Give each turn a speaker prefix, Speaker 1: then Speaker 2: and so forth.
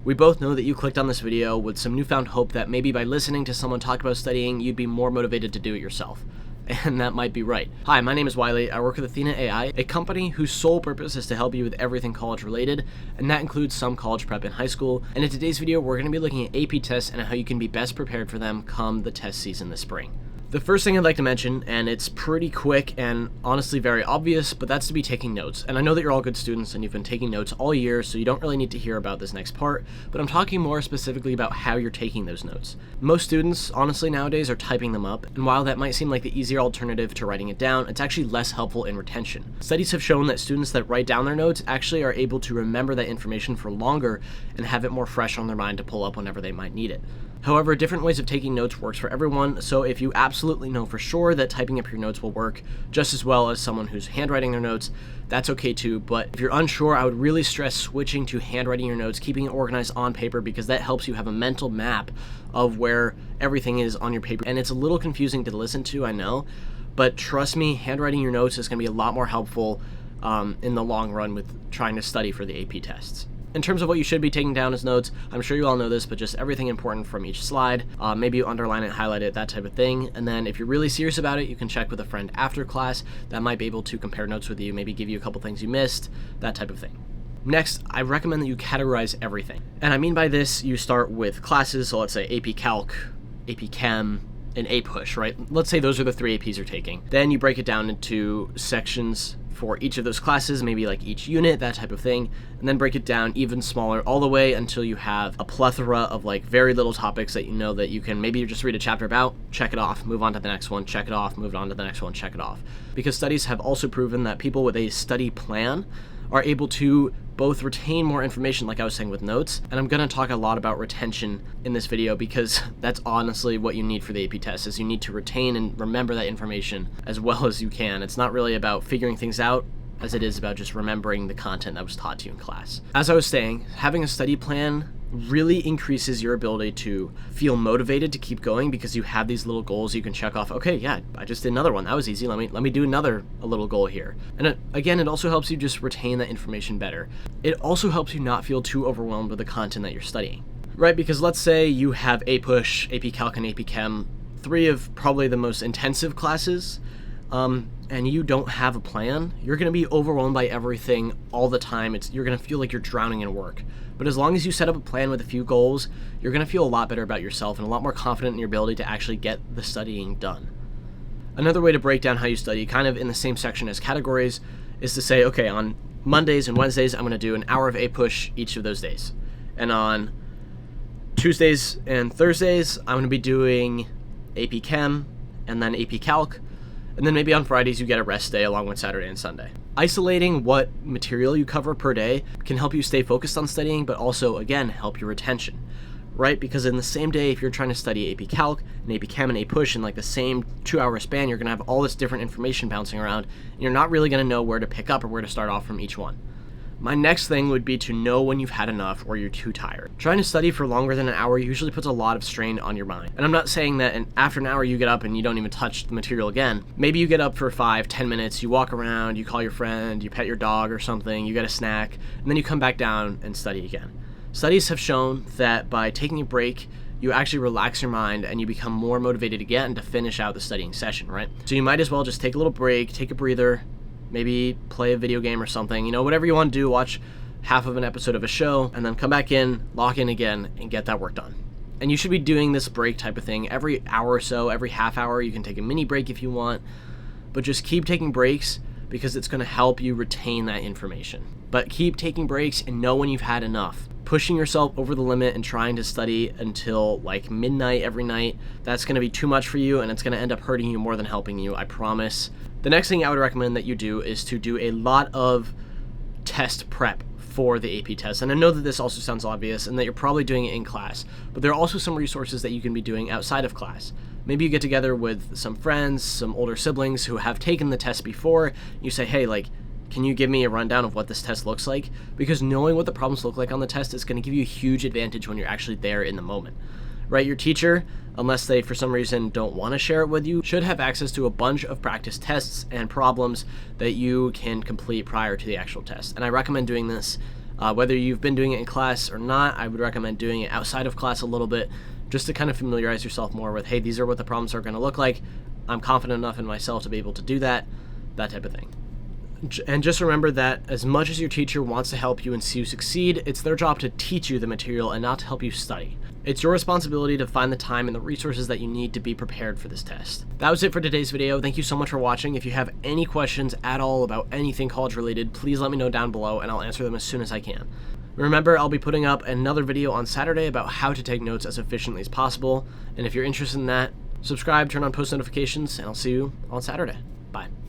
Speaker 1: We both know that you clicked on this video with some newfound hope that maybe by listening to someone talk about studying, you'd be more motivated to do it yourself. And that might be right. Hi, my name is Wiley. I work with Athena AI, a company whose sole purpose is to help you with everything college related, and that includes some college prep in high school. And in today's video, we're going to be looking at AP tests and how you can be best prepared for them come the test season this spring. The first thing I'd like to mention, and it's pretty quick and honestly very obvious, but that's to be taking notes. And I know that you're all good students and you've been taking notes all year, so you don't really need to hear about this next part, but I'm talking more specifically about how you're taking those notes. Most students, honestly, nowadays are typing them up, and while that might seem like the easier alternative to writing it down, it's actually less helpful in retention. Studies have shown that students that write down their notes actually are able to remember that information for longer and have it more fresh on their mind to pull up whenever they might need it. However, different ways of taking notes works for everyone, so if you absolutely know for sure that typing up your notes will work just as well as someone who's handwriting their notes, that's okay too. But if you're unsure, I would really stress switching to handwriting your notes, keeping it organized on paper, because that helps you have a mental map of where everything is on your paper. And it's a little confusing to listen to, I know, but trust me, handwriting your notes is going to be a lot more helpful in the long run with trying to study for the AP tests. In terms of what you should be taking down as notes, I'm sure you all know this, but just everything important from each slide. Maybe you underline it, highlight it, that type of thing. And then if you're really serious about it, you can check with a friend after class that might be able to compare notes with you, maybe give you a couple things you missed, that type of thing. Next, I recommend that you categorize everything. And I mean by this, you start with classes, so let's say AP Calc, AP Chem, and APUSH, right? Let's say those are the three APs you're taking. Then you break it down into sections for each of those classes, maybe like each unit, that type of thing, and then break it down even smaller all the way until you have a plethora of like very little topics that you know that you can maybe just read a chapter about, check it off, move on to the next one, check it off, move on to the next one, check it off. Because studies have also proven that people with a study plan are able to both retain more information, like I was saying with notes, and I'm going to talk a lot about retention in this video because that's honestly what you need for the AP test, is you need to retain and remember that information as well as you can. It's not really about figuring things out as it is about just remembering the content that was taught to you in class. As I was saying, having a study plan really increases your ability to feel motivated to keep going because you have these little goals you can check off. Okay, yeah, I just did another one. That was easy. Let me do a little goal here. And again, it also helps you just retain that information better. It also helps you not feel too overwhelmed with the content that you're studying, right? Because let's say you have APUSH, AP Calc, and AP Chem, three of probably the most intensive classes, and you don't have a plan, you're going to be overwhelmed by everything all the time. You're going to feel like you're drowning in work. But as long as you set up a plan with a few goals, you're going to feel a lot better about yourself and a lot more confident in your ability to actually get the studying done. Another way to break down how you study, kind of in the same section as categories, is to say, okay, on Mondays and Wednesdays, I'm going to do an hour of APUSH each of those days. And on Tuesdays and Thursdays, I'm going to be doing AP Chem and then AP Calc. And then maybe on Fridays you get a rest day along with Saturday and Sunday. Isolating what material you cover per day can help you stay focused on studying, but also, again, help your retention, right? Because in the same day, if you're trying to study AP Calc and AP Chem and APUSH in like the same 2-hour span, you're going to have all this different information bouncing around, and you're not really going to know where to pick up or where to start off from each one. My next thing would be to know when you've had enough or you're too tired. Trying to study for longer than an hour usually puts a lot of strain on your mind. And I'm not saying that after an hour you get up and you don't even touch the material again. Maybe you get up for 5-10 minutes, you walk around, you call your friend, you pet your dog or something, you get a snack, and then you come back down and study again. Studies have shown that by taking a break, you actually relax your mind and you become more motivated again to finish out the studying session, right? So you might as well just take a little break, take a breather, maybe play a video game or something, whatever you want to do, watch half of an episode of a show, and then come back in, lock in again, and get that work done. And you should be doing this break type of thing every hour or so, every half hour. You can take a mini break if you want, but just keep taking breaks because it's going to help you retain that information. But keep taking breaks and know when you've had enough. Pushing yourself over the limit and trying to study until like midnight every night, that's going to be too much for you and it's going to end up hurting you more than helping you, I promise. The next thing I would recommend that you do is to do a lot of test prep for the AP test. And I know that this also sounds obvious and that you're probably doing it in class, but there are also some resources that you can be doing outside of class. Maybe you get together with some friends, some older siblings who have taken the test before. You say, hey, can you give me a rundown of what this test looks like? Because knowing what the problems look like on the test is going to give you a huge advantage when you're actually there in the moment. Right? Your teacher, unless they for some reason don't want to share it with you, should have access to a bunch of practice tests and problems that you can complete prior to the actual test. And I recommend doing this Whether you've been doing it in class or not, I would recommend doing it outside of class a little bit, just to kind of familiarize yourself more with, hey, these are what the problems are going to look like. I'm confident enough in myself to be able to do that type of thing. And just remember that as much as your teacher wants to help you and see you succeed, it's their job to teach you the material and not to help you study. It's your responsibility to find the time and the resources that you need to be prepared for this test. That was it for today's video. Thank you so much for watching. If you have any questions at all about anything college related, please let me know down below and I'll answer them as soon as I can. Remember, I'll be putting up another video on Saturday about how to take notes as efficiently as possible. And if you're interested in that, subscribe, turn on post notifications, and I'll see you on Saturday. Bye.